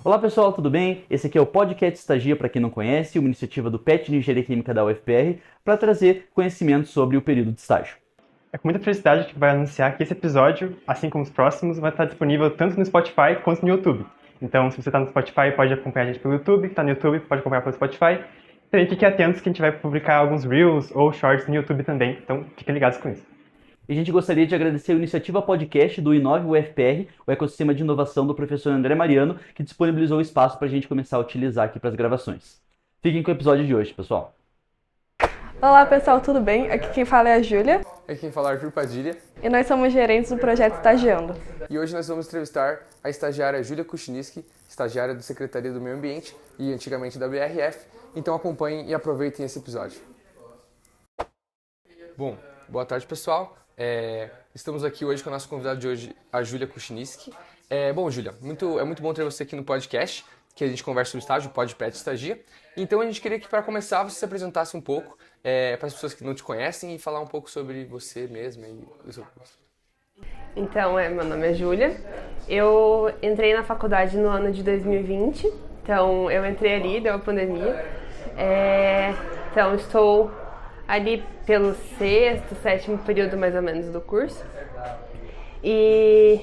Olá pessoal, tudo bem? Esse aqui é o Podcast Estagia, para quem não conhece, uma iniciativa do PET de Engenharia Química da UFPR para trazer conhecimento sobre o período de estágio. É com muita felicidade que vai anunciar que esse episódio, assim como os próximos, vai estar disponível tanto no Spotify quanto no YouTube. Então, se você está no Spotify, pode acompanhar a gente pelo YouTube, está no YouTube, pode acompanhar pelo Spotify. Também fiquem atentos que a gente vai publicar alguns Reels ou Shorts no YouTube também, então fiquem ligados com isso. E a gente gostaria de agradecer a iniciativa podcast do Inove UFPR, o ecossistema de inovação do professor André Mariano, que disponibilizou o espaço para a gente começar a utilizar aqui para as gravações. Fiquem com o episódio de hoje, pessoal. Olá pessoal, tudo bem? Aqui quem fala é a Júlia. Aqui quem fala é Arthur Padilha. E nós somos gerentes do projeto Estagiando. E hoje nós vamos entrevistar a estagiária Júlia Kuchniski, estagiária da Secretaria do Meio Ambiente e antigamente da BRF. Então acompanhem e aproveitem esse episódio. Bom, boa tarde pessoal. Estamos aqui hoje com a nossa convidada de hoje, a Júlia Kuchniski. Bom, Júlia, é muito bom ter você aqui no podcast, que a gente conversa sobre estágio, PodPet Estagia. Então a gente queria que, para começar, você se apresentasse um pouco para as pessoas que não te conhecem e falar um pouco sobre você mesma e o seu curso. Então, meu nome é Júlia. Eu entrei na faculdade no ano de 2020, então eu entrei ali, deu a pandemia. Então estou ali pelo 6º, 7º período mais ou menos do curso. E,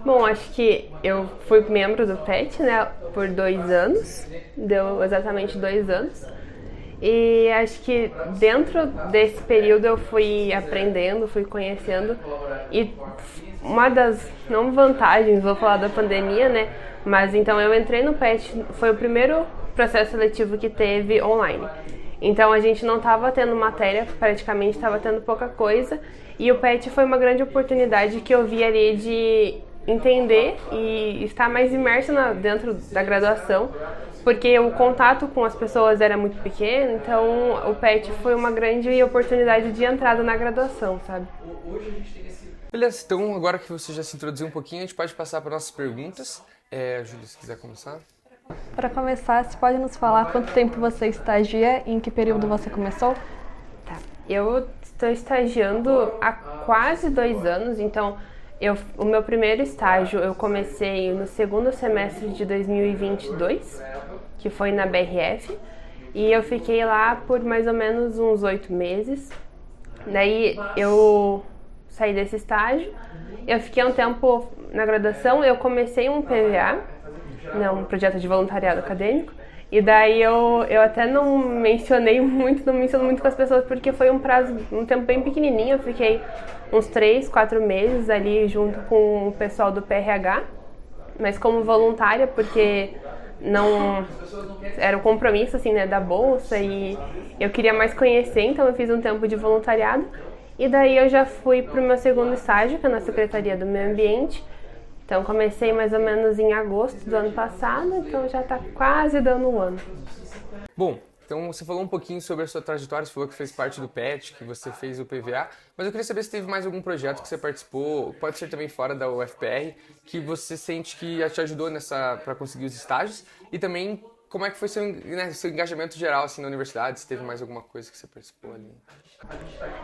bom, acho que eu fui membro do PET, né, por 2 anos, deu exatamente 2 anos. E acho que dentro desse período eu fui aprendendo, fui conhecendo. E uma das, não vantagens, vou falar da pandemia, né, mas então eu entrei no PET, foi o primeiro processo seletivo que teve online. Então a gente não estava tendo matéria, praticamente estava tendo pouca coisa, e o PET foi uma grande oportunidade que eu vi ali de entender e estar mais imersa dentro da graduação, porque o contato com as pessoas era muito pequeno, então o PET foi uma grande oportunidade de entrada na graduação, sabe? Beleza, então agora que você já se introduziu um pouquinho, a gente pode passar para nossas perguntas. Júlia, se quiser começar. Para começar, você pode nos falar quanto tempo você estagia e em que período você começou? Tá. Eu estou estagiando há quase 2 anos, então o meu primeiro estágio eu comecei no 2º semestre de 2022, que foi na BRF, e eu fiquei lá por mais ou menos uns 8 meses. Daí eu saí desse estágio, eu fiquei um tempo na graduação, eu comecei um PVA, um projeto de voluntariado acadêmico, e daí eu até não menciono muito com as pessoas, porque foi um tempo bem pequenininho, eu fiquei uns 3, 4 meses ali junto com o pessoal do PRH, mas como voluntária, porque não era um compromisso assim, né, da bolsa, e eu queria mais conhecer, então eu fiz um tempo de voluntariado, e daí eu já fui para o meu 2º estágio, que é na Secretaria do Meio Ambiente. Então comecei mais ou menos em agosto do ano passado, então já está quase dando 1 ano. Bom, então você falou um pouquinho sobre a sua trajetória, você falou que fez parte do PET, que você fez o PVA, mas eu queria saber se teve mais algum projeto que você participou, pode ser também fora da UFPR, que você sente que te ajudou para conseguir os estágios, e também como é que foi seu engajamento geral assim, na universidade, se teve mais alguma coisa que você participou ali.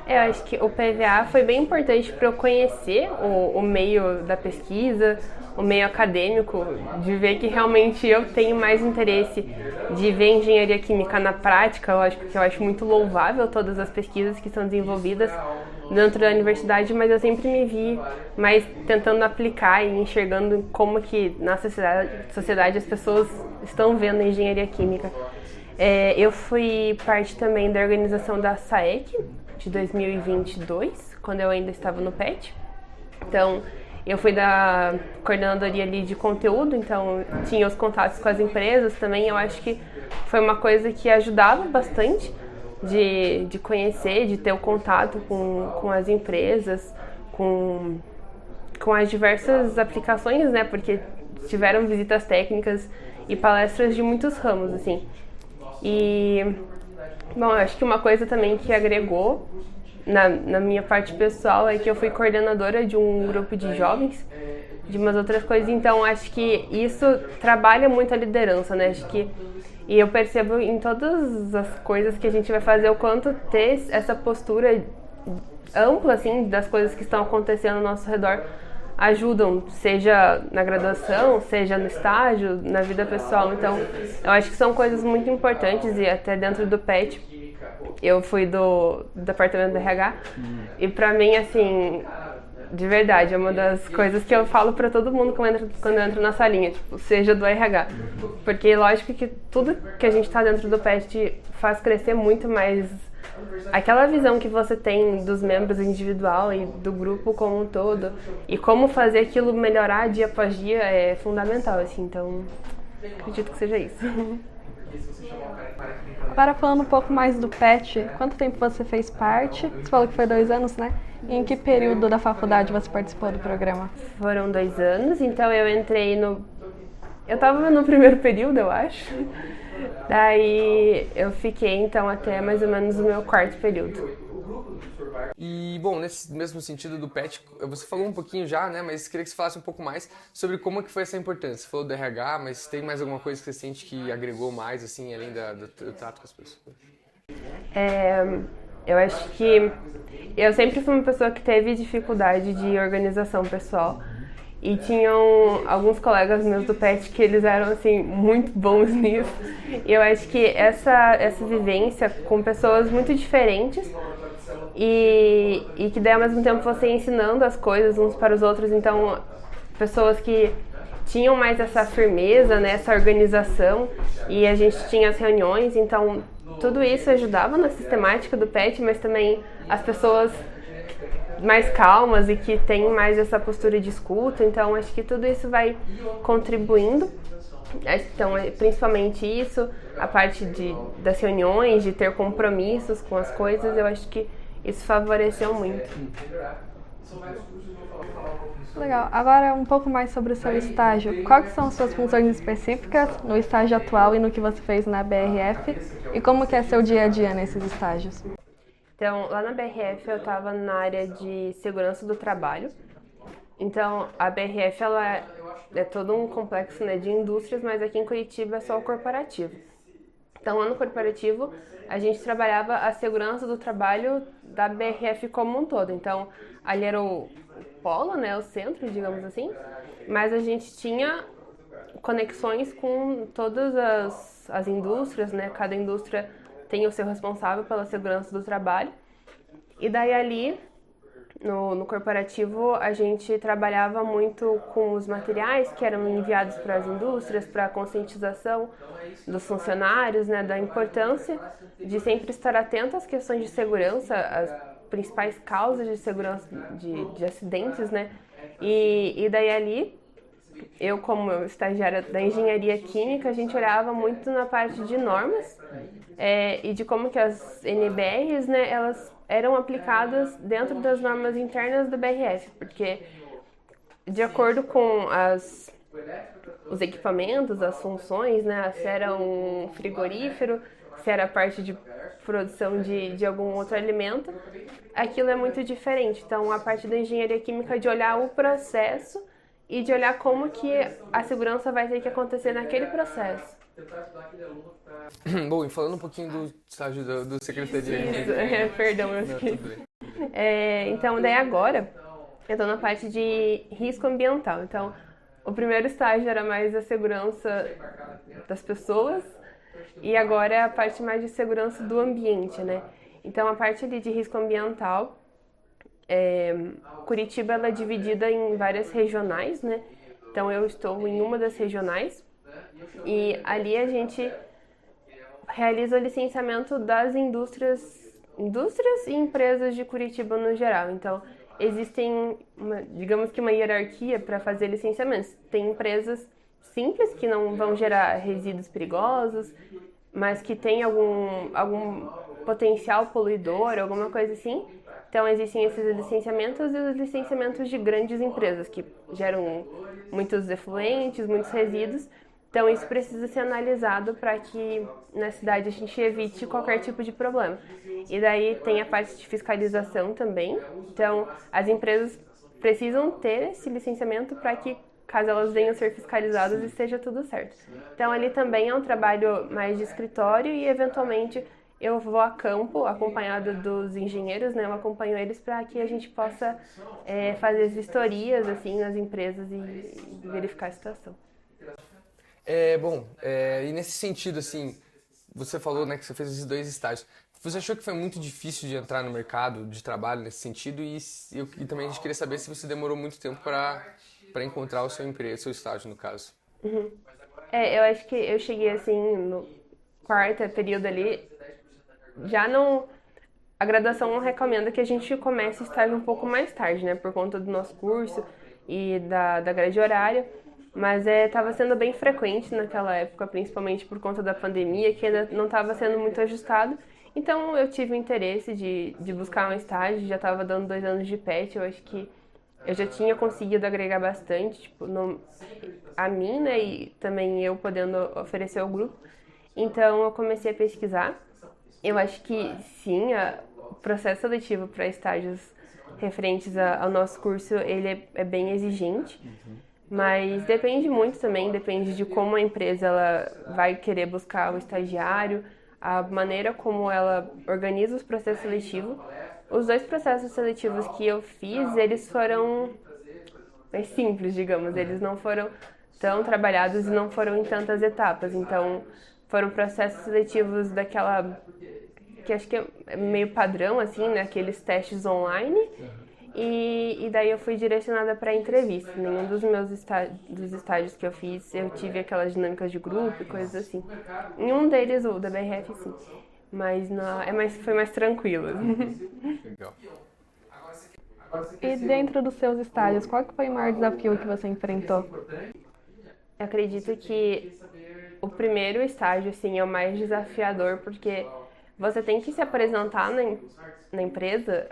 Eu acho que o PVA foi bem importante para eu conhecer o meio da pesquisa, o meio acadêmico, de ver que realmente eu tenho mais interesse de ver engenharia química na prática. Lógico que eu acho muito louvável todas as pesquisas que são desenvolvidas dentro da universidade, mas eu sempre me vi mais tentando aplicar e enxergando como que na sociedade as pessoas estão vendo a engenharia química. Eu fui parte também da organização da SAEC de 2022, quando eu ainda estava no PET. Então, eu fui da coordenadoria ali de conteúdo, então tinha os contatos com as empresas também. Eu acho que foi uma coisa que ajudava bastante de conhecer, de ter o contato com as empresas, com as diversas aplicações, né? Porque tiveram visitas técnicas e palestras de muitos ramos, assim. E, bom, eu acho que uma coisa também que agregou na minha parte pessoal é que eu fui coordenadora de um grupo de jovens, de umas outras coisas, então acho que isso trabalha muito a liderança, né? E eu percebo em todas as coisas que a gente vai fazer o quanto ter essa postura ampla, assim, das coisas que estão acontecendo ao nosso redor, ajudam, seja na graduação, seja no estágio, na vida pessoal. Então, eu acho que são coisas muito importantes e até dentro do PET, eu fui do departamento do RH e pra mim, assim, de verdade, é uma das coisas que eu falo pra todo mundo quando eu entro na salinha, tipo, seja do RH. Porque lógico que tudo que a gente tá dentro do PET faz crescer muito mais aquela visão que você tem dos membros individual e do grupo como um todo, e como fazer aquilo melhorar dia após dia é fundamental, assim, então acredito que seja isso. Agora falando um pouco mais do PET, quanto tempo você fez parte? Você falou que foi 2 anos, né? E em que período da faculdade você participou do programa? Foram 2 anos, então eu entrei no... Eu tava no primeiro período, eu acho. Daí eu fiquei então até mais ou menos o meu 4º período. E, bom, nesse mesmo sentido do PET, você falou um pouquinho já, né, mas queria que você falasse um pouco mais sobre como que foi essa importância. Você falou do RH, mas tem mais alguma coisa que você sente que agregou mais, assim, além do trato com as pessoas? Eu acho que eu sempre fui uma pessoa que teve dificuldade de organização pessoal. E tinham alguns colegas meus do PET que eles eram, assim, muito bons nisso. E eu acho que essa vivência com pessoas muito diferentes e que daí ao mesmo tempo você ensinando as coisas uns para os outros. Então, pessoas que tinham mais essa firmeza, né, essa organização, e a gente tinha as reuniões. Então, tudo isso ajudava na sistemática do PET, mas também as pessoas mais calmas e que tem mais essa postura de escuta. Então acho que tudo isso vai contribuindo. Então, principalmente isso, a parte das reuniões, de ter compromissos com as coisas, eu acho que isso favoreceu muito. Legal. Agora um pouco mais sobre o seu estágio. Quais são as suas funções específicas no estágio atual e no que você fez na BRF? E como que é seu dia a dia nesses estágios? Então, lá na BRF eu estava na área de segurança do trabalho. Então, a BRF ela é todo um complexo, né, de indústrias, mas aqui em Curitiba é só o corporativo. Então, lá no corporativo, a gente trabalhava a segurança do trabalho da BRF como um todo. Então, ali era o polo, né, o centro, digamos assim, mas a gente tinha conexões com todas as indústrias, né, cada indústria tem o seu responsável pela segurança do trabalho. E daí ali, no corporativo, a gente trabalhava muito com os materiais que eram enviados para as indústrias, para a conscientização dos funcionários, né, da importância de sempre estar atento às questões de segurança, as principais causas de segurança de acidentes, né? E daí ali, eu como estagiária da engenharia química, a gente olhava muito na parte de normas e de como que as NBRs, né, elas eram aplicadas dentro das normas internas do BRF, porque de acordo com os equipamentos, as funções, né, se era um frigorífero, se era parte de produção de algum outro alimento, aquilo é muito diferente. Então, a parte da engenharia química de olhar o processo e de olhar como que a segurança vai ter que acontecer naquele processo. Bom, e falando um pouquinho do estágio do secretaria... Isso, perdão, eu esqueci. Então, daí agora, eu estou na parte de risco ambiental. Então, o primeiro estágio era mais a segurança das pessoas e agora é a parte mais de segurança do ambiente, né? Então, a parte ali de risco ambiental, Curitiba ela é dividida em várias regionais, né? Então, eu estou em uma das regionais e ali a gente realiza o licenciamento das indústrias e empresas de Curitiba no geral. Então, existem, digamos que uma hierarquia para fazer licenciamentos. Tem empresas simples que não vão gerar resíduos perigosos, mas que tem algum potencial poluidor, alguma coisa assim. Então, existem esses licenciamentos e os licenciamentos de grandes empresas que geram muitos efluentes, muitos resíduos. Então, isso precisa ser analisado para que na cidade a gente evite qualquer tipo de problema. E daí tem a parte de fiscalização também. Então, as empresas precisam ter esse licenciamento para que, caso elas venham a ser fiscalizadas, esteja tudo certo. Então, ali também é um trabalho mais de escritório e, eventualmente, eu vou a campo, acompanhada dos engenheiros, né? Eu acompanho eles para que a gente possa fazer as vistorias, assim, nas empresas e verificar a situação. E nesse sentido, assim, você falou, né, que você fez esses 2 estágios. Você achou que foi muito difícil de entrar no mercado de trabalho nesse sentido? E também a gente queria saber se você demorou muito tempo para encontrar o seu emprego, o seu estágio, no caso. Eu acho que eu cheguei, assim, no quarto período ali, já não... A graduação recomenda que a gente comece o estágio um pouco mais tarde, né? Por conta do nosso curso e da grade horária. Mas estava sendo bem frequente naquela época, principalmente por conta da pandemia, que ainda não estava sendo muito ajustado. Então eu tive o interesse de buscar um estágio, já estava dando 2 anos de PET, eu acho que eu já tinha conseguido agregar bastante, tipo, a mim, né, e também eu podendo oferecer ao grupo. Então eu comecei a pesquisar. Eu acho que sim, o processo seletivo para estágios referentes ao nosso curso, ele é bem exigente. Mas depende muito também, depende de como a empresa ela vai querer buscar o estagiário, a maneira como ela organiza os processos seletivos. Os 2 processos seletivos que eu fiz, eles foram mais simples, digamos, eles não foram tão trabalhados e não foram em tantas etapas. Então, foram processos seletivos daquela que acho que é meio padrão, assim, né? Aqueles testes online. E daí eu fui direcionada para entrevista. Nenhum dos meus dos estágios que eu fiz, eu tive aquelas dinâmicas de grupo e coisas assim. Em um deles, o da BRF, sim. Mas foi mais tranquilo. Legal. E dentro dos seus estágios, qual que foi o maior desafio que você enfrentou? Eu acredito que o primeiro estágio, assim, é o mais desafiador, porque você tem que se apresentar na empresa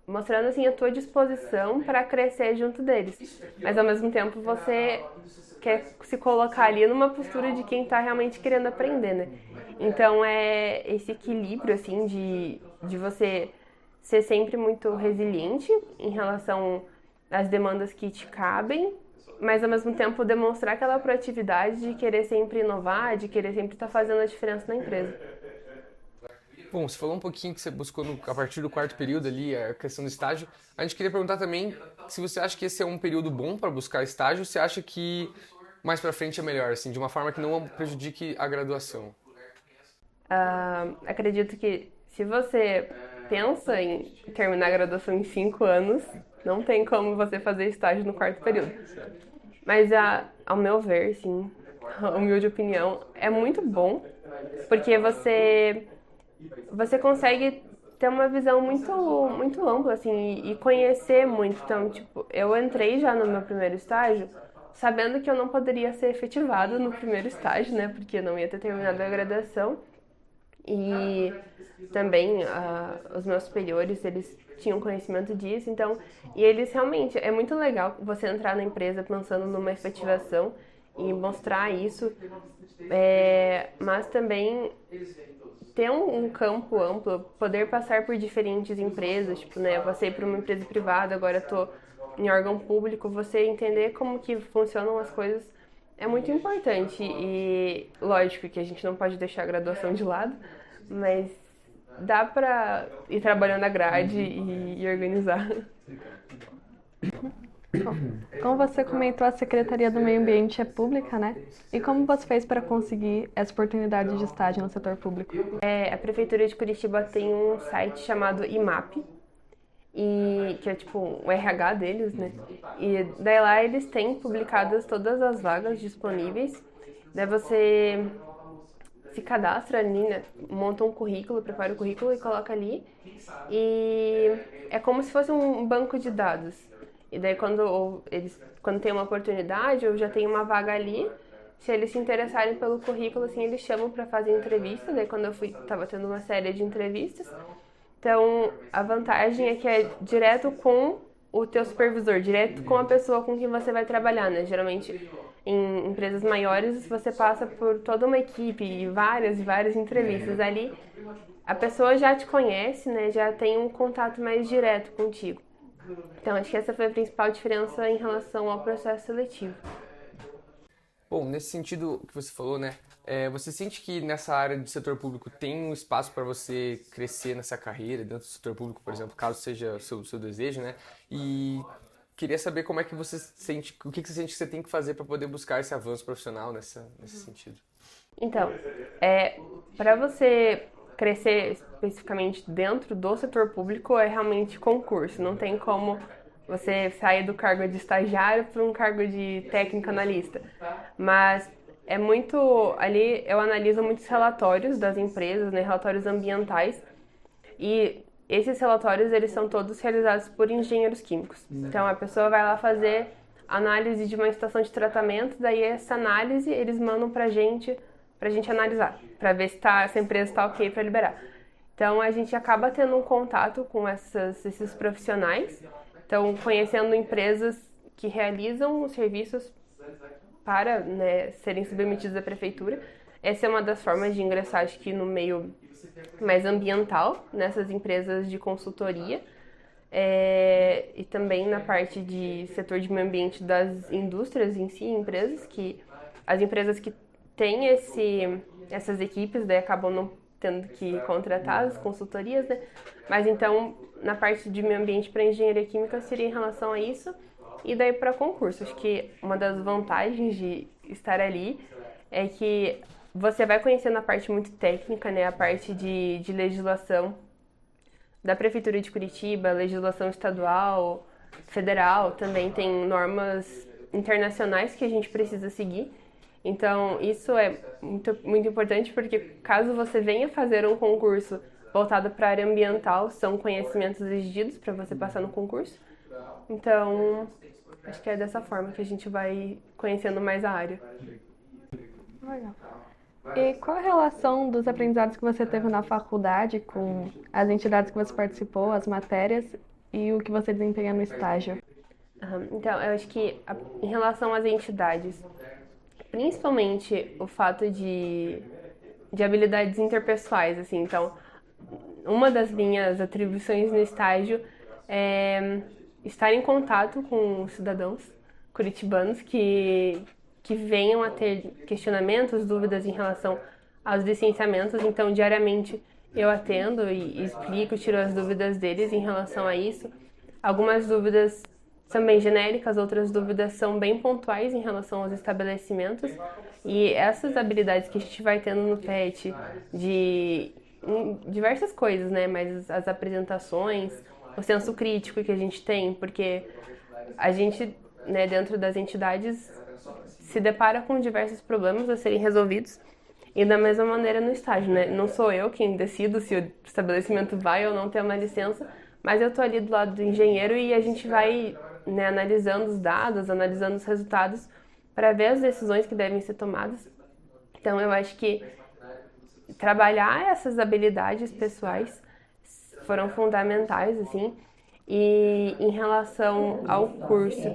mostrando, assim, a tua disposição para crescer junto deles. Mas, ao mesmo tempo, você quer se colocar ali numa postura de quem está realmente querendo aprender, né? Então, é esse equilíbrio, assim, de você ser sempre muito resiliente em relação às demandas que te cabem, mas ao mesmo tempo demonstrar aquela proatividade de querer sempre inovar, de querer sempre estar fazendo a diferença na empresa. Bom, você falou um pouquinho que você buscou a partir do 4º período ali, a questão do estágio. A gente queria perguntar também se você acha que esse é um período bom para buscar estágio, ou se acha que mais para frente é melhor, assim, de uma forma que não prejudique a graduação. Acredito que se você pensa em terminar a graduação em 5 anos, não tem como você fazer estágio no 4º período. Mas, ao meu ver, sim, a humilde opinião, é muito bom, porque você consegue ter uma visão muito, muito ampla, assim, e conhecer muito. Então, tipo, eu entrei já no meu primeiro estágio sabendo que eu não poderia ser efetivada no primeiro estágio, né, porque eu não ia ter terminado a graduação. E também os meus superiores, eles tinham conhecimento disso, então, e eles realmente, é muito legal você entrar na empresa pensando numa efetivação e mostrar isso, mas também ter um campo amplo, poder passar por diferentes empresas, tipo, né, eu passei por uma empresa privada, agora estou em órgão público, você entender como que funcionam as coisas é muito importante e lógico que a gente não pode deixar a graduação de lado, mas dá pra ir trabalhando a grade e organizar. Como você comentou, a Secretaria do Meio Ambiente é pública, né? E como você fez para conseguir essa oportunidade de estágio no setor público? A Prefeitura de Curitiba tem um site chamado IMAP, que é tipo o RH deles, né? E daí lá eles têm publicadas todas as vagas disponíveis. Daí você se cadastra ali, né? Monta um currículo, prepara o currículo e coloca ali. E é como se fosse um banco de dados. E daí quando tem uma oportunidade ou já tem uma vaga ali, se eles se interessarem pelo currículo, assim, eles chamam para fazer entrevista. Daí quando eu fui, tava tendo uma série de entrevistas. Então, a vantagem é que é direto com o teu supervisor, direto com a pessoa com quem você vai trabalhar, né? Geralmente, em empresas maiores, você passa por toda uma equipe e várias entrevistas. Ali, a pessoa já te conhece, né? Já tem um contato mais direto contigo. Então, acho que essa foi a principal diferença em relação ao processo seletivo. Bom, nesse sentido que você falou, né, Você sente que nessa área de setor público tem um espaço para você crescer nessa carreira dentro do setor público, por exemplo, caso seja o seu desejo, né? E queria saber como é que você sente, o que você sente que você tem que fazer para poder buscar esse avanço profissional nesse sentido. Então, para você crescer especificamente dentro do setor público é realmente concurso. Não tem como você sair do cargo de estagiário para um cargo de técnico analista. Mas ali eu analiso muitos relatórios das empresas, né, relatórios ambientais, e esses relatórios eles são todos realizados por engenheiros químicos. Então a pessoa vai lá fazer análise de uma estação de tratamento, daí essa análise eles mandam pra gente analisar, para ver se essa empresa está ok para liberar. Então a gente acaba tendo um contato com esses profissionais, então conhecendo empresas que realizam os serviços para, né, serem submetidos à prefeitura. Essa é uma das formas de ingressar, acho que no meio mais ambiental, nessas empresas de consultoria, e também na parte de setor de meio ambiente das indústrias em si, as empresas que têm essas equipes, daí acabam não tendo que contratar as consultorias, né? Mas então, na parte de meio ambiente para engenharia química seria em relação a isso. E daí para concurso, acho que uma das vantagens de estar ali é que você vai conhecendo a parte muito técnica, né? A parte de legislação da Prefeitura de Curitiba, legislação estadual, federal, também tem normas internacionais que a gente precisa seguir. Então, isso é muito, muito importante porque caso você venha fazer um concurso voltado para a área ambiental, são conhecimentos exigidos para você passar no concurso. Então, acho que é dessa forma que a gente vai conhecendo mais a área. Legal. E qual a relação dos aprendizados que você teve na faculdade com as entidades que você participou, as matérias e o que você desempenha no estágio? Então, eu acho que em relação às entidades, principalmente o fato de habilidades interpessoais, assim, então, uma das minhas atribuições no estágio é estar em contato com cidadãos curitibanos que venham a ter questionamentos, dúvidas em relação aos licenciamentos. Então, diariamente eu atendo e explico, tiro as dúvidas deles em relação a isso. Algumas dúvidas são bem genéricas, outras dúvidas são bem pontuais em relação aos estabelecimentos. E essas habilidades que a gente vai tendo no PET de diversas coisas, né? Mas as apresentações, o senso crítico que a gente tem, porque a gente, né, dentro das entidades se depara com diversos problemas a serem resolvidos e da mesma maneira no estágio, né? Não sou eu quem decido se o estabelecimento vai ou não ter uma licença, mas eu tô ali do lado do engenheiro e a gente vai, né, analisando os dados, analisando os resultados para ver as decisões que devem ser tomadas. Então eu acho que trabalhar essas habilidades pessoais foram fundamentais, assim. E em relação ao curso,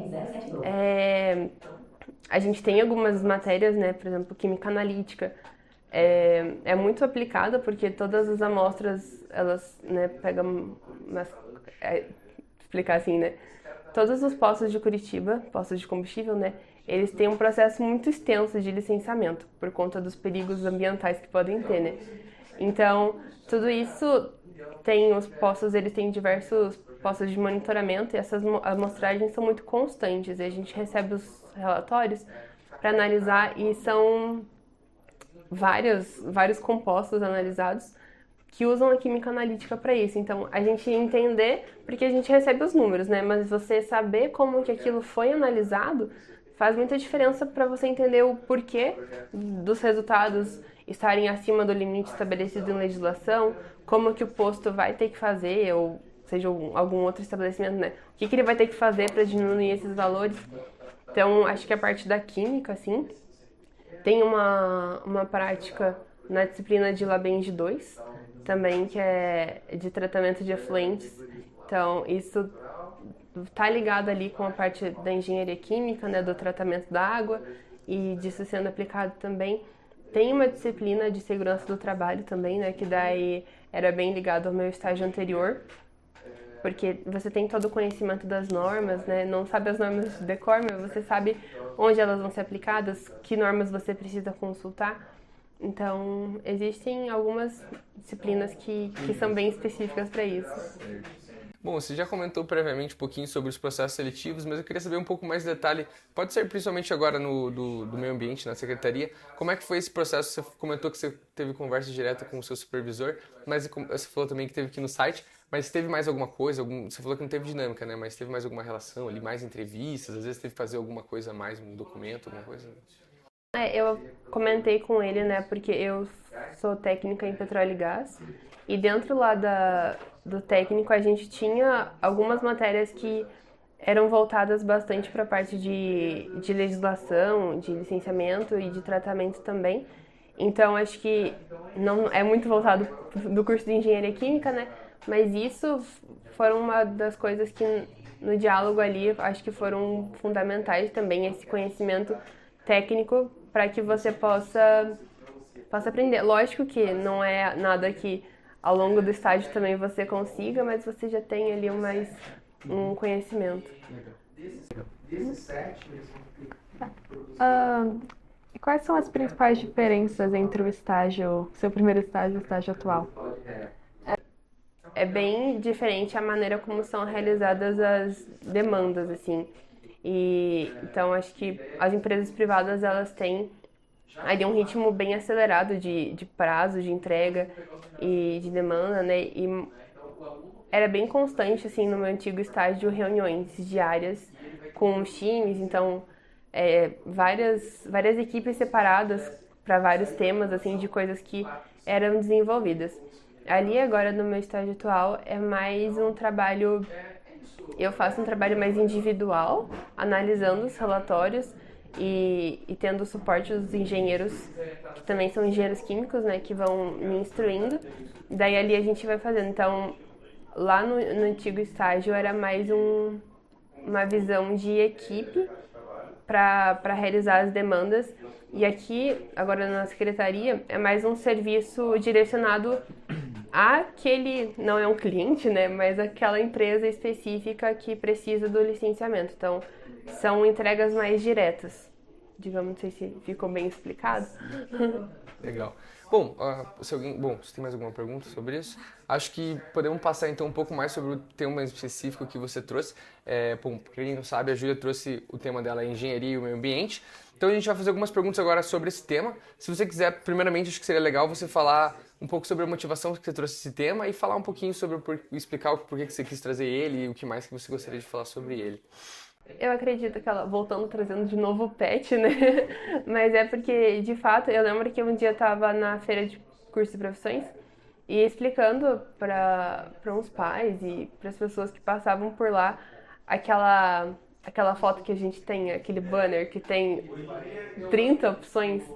a gente tem algumas matérias, né, por exemplo, química analítica, é muito aplicada porque todas as amostras, elas, né, pegam, explicar assim, né, todos os postos de Curitiba, postos de combustível, né, eles têm um processo muito extenso de licenciamento por conta dos perigos ambientais que podem ter, né. Então, tudo isso tem os postos, eles têm diversos postos de monitoramento e essas amostragens são muito constantes e a gente recebe os relatórios para analisar e são vários compostos analisados que usam a química analítica para isso. Então, a gente entender, porque a gente recebe os números, né? Mas você saber como que aquilo foi analisado faz muita diferença para você entender o porquê dos resultados estarem acima do limite estabelecido em legislação, como que o posto vai ter que fazer, ou seja, algum outro estabelecimento, né? O que ele vai ter que fazer para diminuir esses valores. Então, acho que a parte da química, assim, tem uma prática na disciplina de Labeng 2, também, que é de tratamento de efluentes. Então, isso está ligado ali com a parte da engenharia química, né, do tratamento da água, e disso sendo aplicado também. Tem uma disciplina de segurança do trabalho também, né, que daí era bem ligado ao meu estágio anterior, porque você tem todo o conhecimento das normas, né, não sabe as normas de decor, mas você sabe onde elas vão ser aplicadas, que normas você precisa consultar. Então, existem algumas disciplinas que são bem específicas para isso. Bom, você já comentou previamente um pouquinho sobre os processos seletivos, mas eu queria saber um pouco mais de detalhe, pode ser principalmente agora do meio ambiente, na secretaria, como é que foi esse processo? Você comentou que você teve conversa direta com o seu supervisor, mas você falou também que teve que ir no site, mas teve mais alguma coisa, você falou que não teve dinâmica, né? Mas teve mais alguma relação ali, mais entrevistas, às vezes teve que fazer alguma coisa a mais, um documento, alguma coisa? Eu comentei com ele, né, porque eu sou técnica em petróleo e gás, e dentro lá do técnico a gente tinha algumas matérias que eram voltadas bastante para a parte de legislação, de licenciamento e de tratamento também. Então acho que não é muito voltado do curso de engenharia química, né, mas isso foram uma das coisas que no diálogo ali acho que foram fundamentais também, esse conhecimento técnico para que você possa aprender. Lógico que não é nada que ao longo do estágio também você consiga, mas você já tem ali um conhecimento. E quais são as principais diferenças entre seu primeiro estágio e o estágio atual? É bem diferente a maneira como são realizadas as demandas, assim. Então acho que as empresas privadas elas têm ali um ritmo bem acelerado de prazo, de entrega e de demanda, né? E era bem constante, assim, no meu antigo estágio, reuniões diárias com os times, então várias equipes separadas para vários temas, assim, de coisas que eram desenvolvidas. Ali agora no meu estágio atual é mais um trabalho. Eu faço um trabalho mais individual, analisando os relatórios e tendo o suporte dos engenheiros, que também são engenheiros químicos, né, que vão me instruindo. Daí ali a gente vai fazendo. Então, lá no antigo estágio era mais uma visão de equipe para realizar as demandas. E aqui, agora na secretaria, é mais um serviço direcionado àquele, não é um cliente, né, mas aquela empresa específica que precisa do licenciamento. Então, são entregas mais diretas. Digamos, não sei se ficou bem explicado. Legal. Bom, você tem mais alguma pergunta sobre isso? Acho que podemos passar então um pouco mais sobre o tema específico que você trouxe. Bom, para quem não sabe, a Júlia trouxe o tema dela, engenharia e o meio ambiente. Então a gente vai fazer algumas perguntas agora sobre esse tema. Se você quiser, primeiramente, acho que seria legal você falar um pouco sobre a motivação que você trouxe esse tema e falar um pouquinho sobre explicar por que você quis trazer ele e o que mais que você gostaria de falar sobre ele. Eu acredito que ela, voltando, trazendo de novo o pet, né? Mas é porque, de fato, eu lembro que um dia eu estava na feira de curso de profissões e explicando para uns pais e para as pessoas que passavam por lá aquela foto que a gente tem, aquele banner que tem 30 opções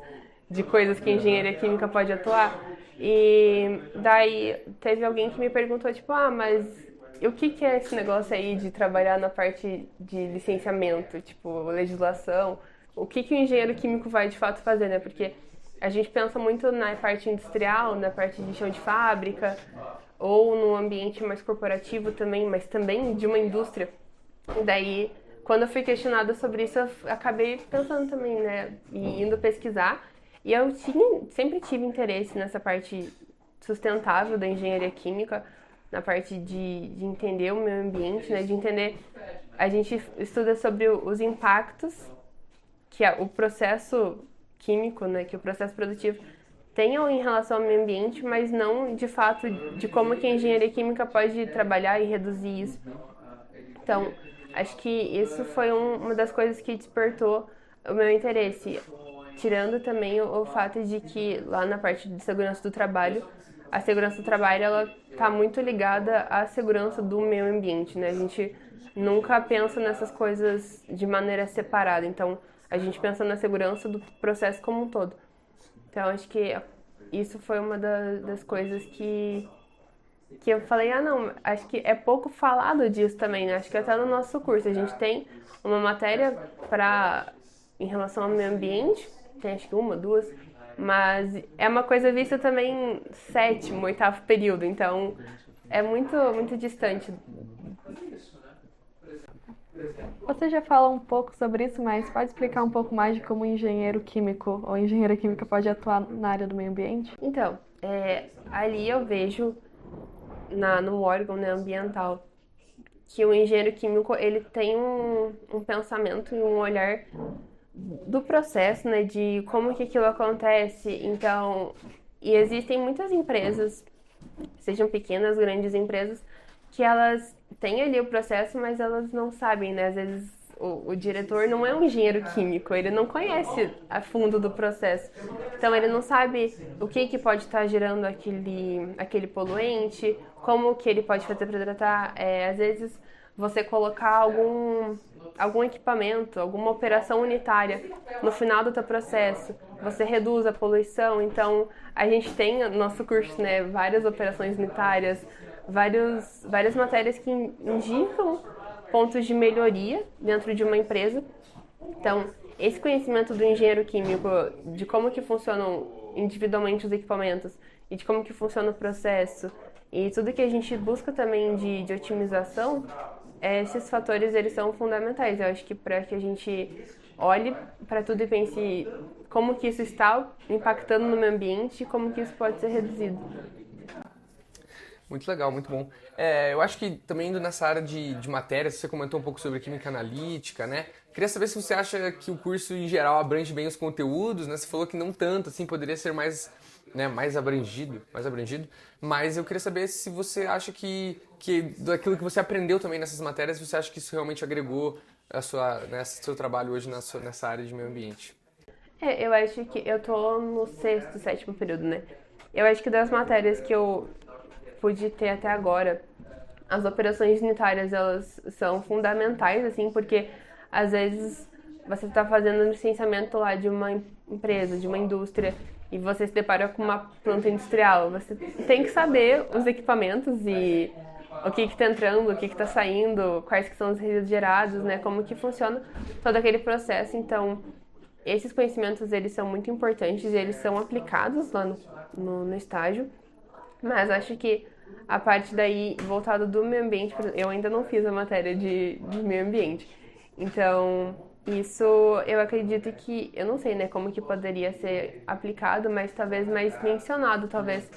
de coisas que a engenharia química pode atuar. E daí teve alguém que me perguntou, tipo, mas o que é esse negócio aí de trabalhar na parte de licenciamento, tipo, legislação? O que o engenheiro químico vai de fato fazer, né? Porque a gente pensa muito na parte industrial, na parte de chão de fábrica, ou no ambiente mais corporativo também, mas também de uma indústria. E daí, quando eu fui questionada sobre isso, eu acabei pensando também, né? E indo pesquisar. E eu sempre tive interesse nessa parte sustentável da engenharia química, na parte de entender o meio ambiente, né? De entender... A gente estuda sobre os impactos que o processo químico, né? Que o processo produtivo tem em relação ao meio ambiente, mas não, de fato, de como que a engenharia química pode trabalhar e reduzir isso. Então, acho que isso foi uma das coisas que despertou o meu interesse. Tirando também o fato de que lá na parte de segurança do trabalho, a segurança do trabalho ela está muito ligada à segurança do meio ambiente, né? A gente nunca pensa nessas coisas de maneira separada, então a gente pensa na segurança do processo como um todo. Então acho que isso foi uma das coisas que eu falei, não, acho que é pouco falado disso também, né? Acho que até no nosso curso a gente tem uma matéria em relação ao meio ambiente, tem acho que uma, duas, mas é uma coisa vista também sétimo, oitavo período, então é muito, muito distante. Você já falou um pouco sobre isso, mas pode explicar um pouco mais de como um engenheiro químico ou engenheira química pode atuar na área do meio ambiente? Então, ali eu vejo no órgão, né, ambiental que o engenheiro químico ele tem um pensamento e um olhar do processo, né, de como que aquilo acontece. Então, e existem muitas empresas, sejam pequenas, grandes empresas, que elas têm ali o processo, mas elas não sabem, né? Às vezes o diretor não é um engenheiro químico, ele não conhece a fundo do processo. Então ele não sabe o que pode estar gerando aquele poluente, como que ele pode fazer para tratar. Às vezes você colocar algum equipamento, alguma operação unitária no final do teu processo, você reduz a poluição. Então a gente tem no nosso curso, né, várias operações unitárias, várias matérias que indicam pontos de melhoria dentro de uma empresa. Então, esse conhecimento do engenheiro químico, de como que funcionam individualmente os equipamentos e de como que funciona o processo e tudo que a gente busca também de otimização, esses fatores eles são fundamentais. Eu acho que para que a gente olhe para tudo e pense como que isso está impactando no meio ambiente e como que isso pode ser reduzido. Muito legal, muito bom. Eu acho que também indo nessa área de matérias, você comentou um pouco sobre química analítica, né? Queria saber se você acha que o curso em geral abrange bem os conteúdos, né? Você falou que não tanto, assim, poderia ser mais, né, mais abrangido, mas eu queria saber se você acha que daquilo que você aprendeu também nessas matérias, você acha que isso realmente agregou seu trabalho hoje nessa área de meio ambiente. Eu acho que eu tô no 6º, 7º período, né? Eu acho que das matérias que eu pude ter até agora, as operações unitárias, elas são fundamentais, assim, porque às vezes você está fazendo um licenciamento lá de uma empresa, de uma indústria, e você se depara com uma planta industrial. Você tem que saber os equipamentos e o que está entrando, o que está saindo, quais que são os resíduos gerados, né? Como que funciona todo aquele processo. Então, esses conhecimentos, eles são muito importantes e eles são aplicados lá no estágio. Mas acho que a parte daí voltada do meio ambiente, eu ainda não fiz a matéria de meio ambiente. Então, isso eu acredito que, eu não sei, né, como que poderia ser aplicado, mas talvez mais mencionado, talvez,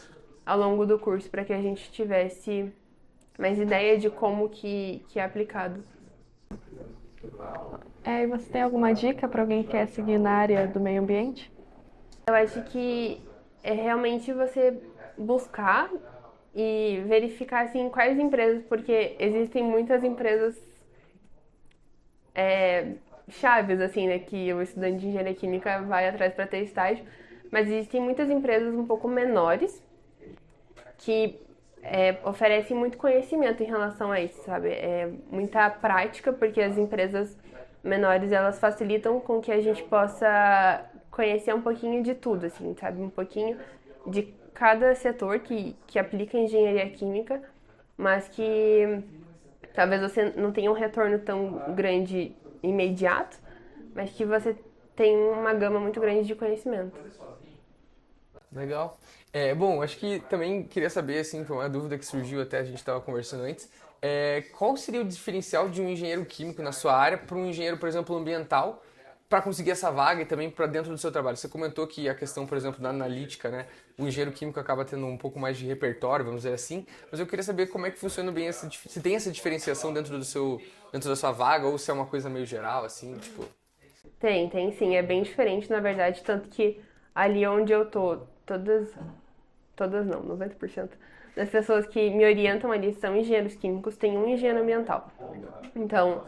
ao longo do curso, para que a gente tivesse mais ideia de como que é aplicado. E você tem alguma dica para alguém que quer seguir na área do meio ambiente? Eu acho que é realmente você buscar e verificar assim quais empresas, porque existem muitas empresas chaves assim, né, que o estudante de engenharia química vai atrás para ter estágio, mas existem muitas empresas um pouco menores que oferecem muito conhecimento em relação a isso, sabe? Muita prática, porque as empresas menores elas facilitam com que a gente possa conhecer um pouquinho de tudo, assim, sabe? Um pouquinho de cada setor que aplica engenharia química, mas que talvez você não tenha um retorno tão grande imediato, mas que você tem uma gama muito grande de conhecimento. Legal. Bom, acho que também queria saber, assim, foi uma dúvida que surgiu até a gente estava conversando antes, qual seria o diferencial de um engenheiro químico na sua área para um engenheiro, por exemplo, ambiental, para conseguir essa vaga e também para dentro do seu trabalho? Você comentou que a questão, por exemplo, da analítica, né? O engenheiro químico acaba tendo um pouco mais de repertório, vamos dizer assim, mas eu queria saber como é que funciona bem se tem essa diferenciação dentro da sua vaga ou se é uma coisa meio geral, assim, tipo... Tem sim, é bem diferente, na verdade, tanto que ali onde eu tô, todas não, 90% das pessoas que me orientam ali são engenheiros químicos, tem um engenheiro ambiental. Então,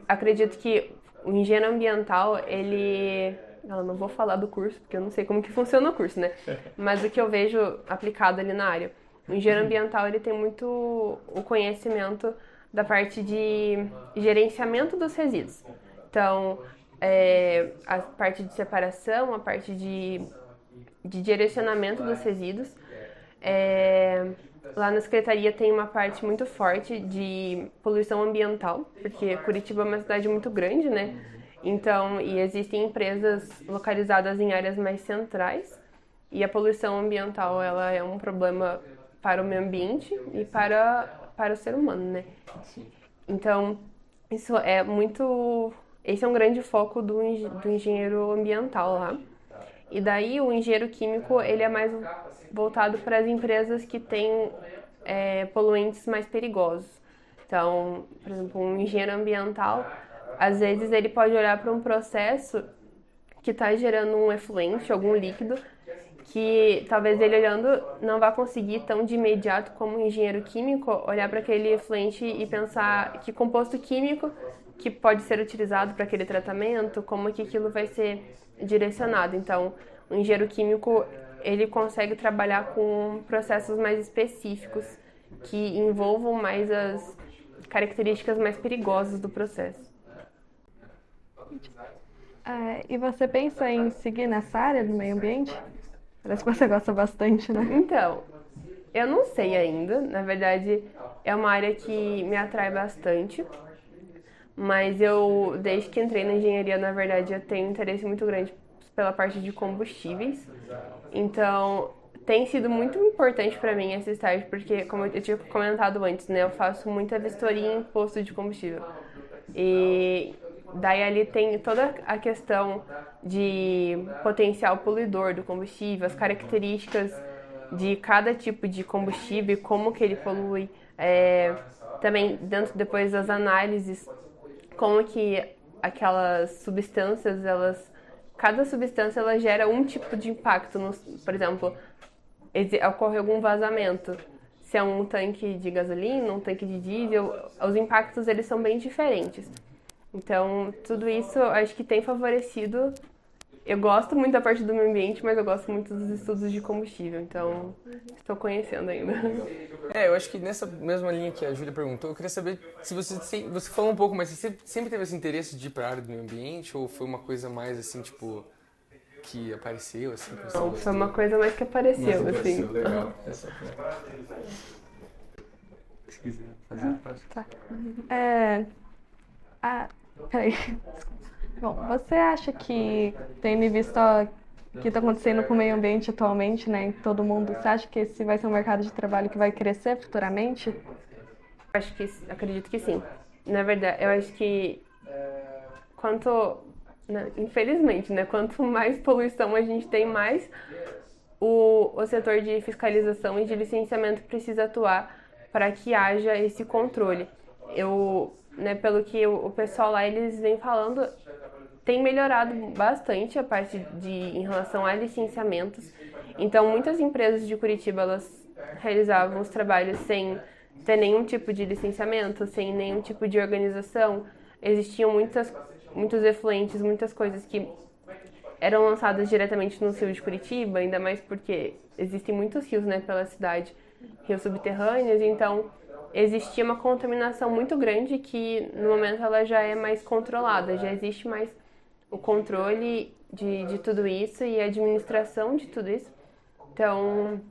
acredito que o engenheiro ambiental, eu não vou falar do curso, porque eu não sei como que funciona o curso, né? Mas o que eu vejo aplicado ali na área. O engenheiro ambiental, ele tem muito o conhecimento da parte de gerenciamento dos resíduos. Então, a parte de separação, a parte de direcionamento dos resíduos. Lá na Secretaria tem uma parte muito forte de poluição ambiental, porque Curitiba é uma cidade muito grande, né? Então, e existem empresas localizadas em áreas mais centrais, e a poluição ambiental, ela é um problema para o meio ambiente e para o ser humano, né? Então, Isso é muito. Esse é um grande foco do engenheiro ambiental lá. E daí o engenheiro químico ele é mais voltado para as empresas que têm poluentes mais perigosos. Então, por exemplo, um engenheiro ambiental, às vezes ele pode olhar para um processo que está gerando um efluente, algum líquido, que talvez ele olhando não vá conseguir tão de imediato como um engenheiro químico olhar para aquele efluente e pensar que composto químico que pode ser utilizado para aquele tratamento, como que aquilo vai ser direcionado. Então, o engenheiro químico ele consegue trabalhar com processos mais específicos que envolvam mais as características mais perigosas do processo. E você pensa em seguir nessa área do meio ambiente? Parece que você gosta bastante, né? Então, eu não sei ainda. Na verdade, é uma área que me atrai bastante. Mas eu, desde que entrei na engenharia, na verdade, eu tenho um interesse muito grande pela parte de combustíveis. Então, tem sido muito importante para mim esse estágio, porque, como eu tinha comentado antes, né, eu faço muita vistoria em posto de combustível. E daí ali tem toda a questão de potencial poluidor do combustível, as características de cada tipo de combustível, como que ele polui. Também dentro depois das análises, como que aquelas substâncias, cada substância ela gera um tipo de impacto. Por exemplo, ocorre algum vazamento. Se é um tanque de gasolina, um tanque de diesel, os impactos eles são bem diferentes. Então, tudo isso acho que tem favorecido. Eu gosto muito da parte do meio ambiente, mas eu gosto muito dos estudos de combustível, então estou conhecendo ainda. Eu acho que nessa mesma linha que a Júlia perguntou, eu queria saber se você falou um pouco, mas você sempre teve esse interesse de ir para a área do meio ambiente ou foi uma coisa mais assim, tipo, que apareceu assim? Não, foi uma coisa mais que apareceu, assim. Legal. Se quiser fazer a próxima. Tá. Peraí. Bom, você acha que, tendo visto o que está acontecendo com o meio ambiente atualmente, né, em todo mundo, você acha que esse vai ser um mercado de trabalho que vai crescer futuramente? Acredito que sim. Na verdade, eu acho que infelizmente, né, quanto mais poluição a gente tem, mais o setor de fiscalização e de licenciamento precisa atuar para que haja esse controle. Pelo que o pessoal lá eles vem falando, tem melhorado bastante a parte em relação a licenciamentos. Então, muitas empresas de Curitiba, elas realizavam os trabalhos sem ter nenhum tipo de licenciamento, sem nenhum tipo de organização. Existiam muitos efluentes, muitas coisas que eram lançadas diretamente no rio de Curitiba, ainda mais porque existem muitos rios, né, pela cidade, rios subterrâneos, então existia uma contaminação muito grande que no momento ela já é mais controlada, já existe mais o controle de tudo isso e a administração de tudo isso. Então,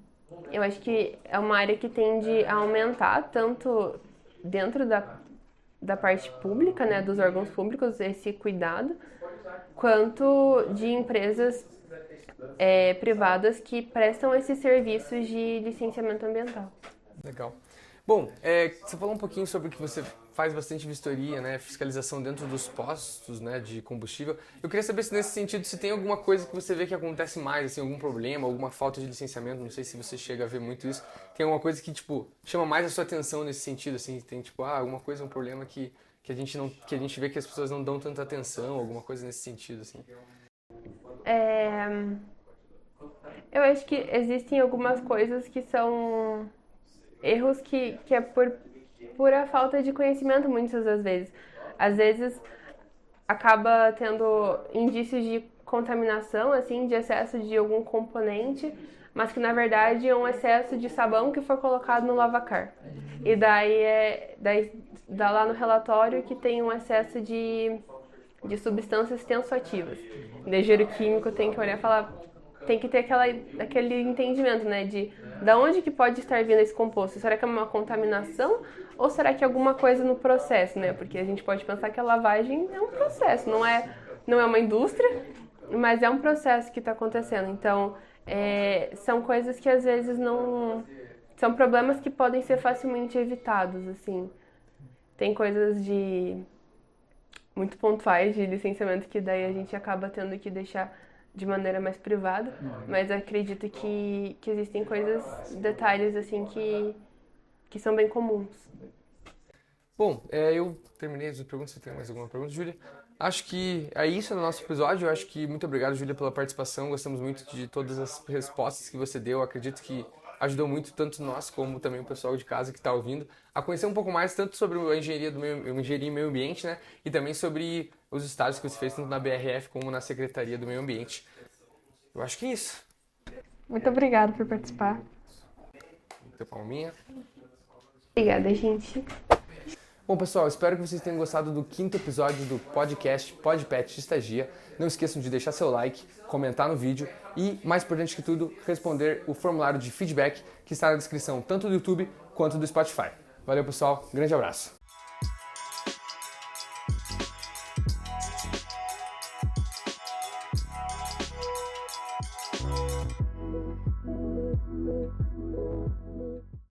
eu acho que é uma área que tende a aumentar tanto dentro da parte pública, né, dos órgãos públicos, esse cuidado, quanto de empresas privadas que prestam esses serviços de licenciamento ambiental. Legal. Bom, você falou um pouquinho sobre que você faz bastante vistoria, né, fiscalização dentro dos postos, né, de combustível. Eu queria saber se nesse sentido se tem alguma coisa que você vê que acontece mais, assim, algum problema, alguma falta de licenciamento, não sei se você chega a ver muito isso. Tem alguma coisa que, tipo, chama mais a sua atenção nesse sentido, assim, tem, tipo, alguma coisa, um problema que a gente vê que as pessoas não dão tanta atenção, alguma coisa nesse sentido, assim. Eu acho que existem algumas coisas que são erros que é por pura falta de conhecimento muitas das vezes. Às vezes acaba tendo indícios de contaminação, assim, de excesso de algum componente, mas que na verdade é um excesso de sabão que foi colocado no lavacar. E daí dá lá no relatório que tem um excesso de substâncias tensoativas. O engenheiro químico tem que olhar e falar, tem que ter aquele entendimento, né, de onde que pode estar vindo esse composto. Será que é uma contaminação ou será que é alguma coisa no processo, né? Porque a gente pode pensar que a lavagem é um processo, não é uma indústria, mas é um processo que está acontecendo. Então, são coisas que às vezes não... São problemas que podem ser facilmente evitados, assim. Tem coisas muito pontuais de licenciamento que daí a gente acaba tendo que deixar de maneira mais privada, mas acredito que existem coisas, detalhes assim que são bem comuns. Bom, eu terminei as perguntas. Você tem mais alguma pergunta, Júlia? Acho que é isso no nosso episódio. Eu acho que muito obrigado, Júlia, pela participação. Gostamos muito de todas as respostas que você deu. Acredito que ajudou muito tanto nós como também o pessoal de casa que está ouvindo a conhecer um pouco mais tanto sobre a engenharia e meio ambiente, né? E também sobre os estágios que você fez tanto na BRF como na Secretaria do Meio Ambiente. Eu acho que é isso. Muito obrigada por participar. Teu palminha. Obrigada, gente. Bom, pessoal, espero que vocês tenham gostado do 5º episódio do podcast PodPet Estagia. Não esqueçam de deixar seu like, comentar no vídeo e, mais importante que tudo, responder o formulário de feedback que está na descrição tanto do YouTube quanto do Spotify. Valeu, pessoal. Grande abraço.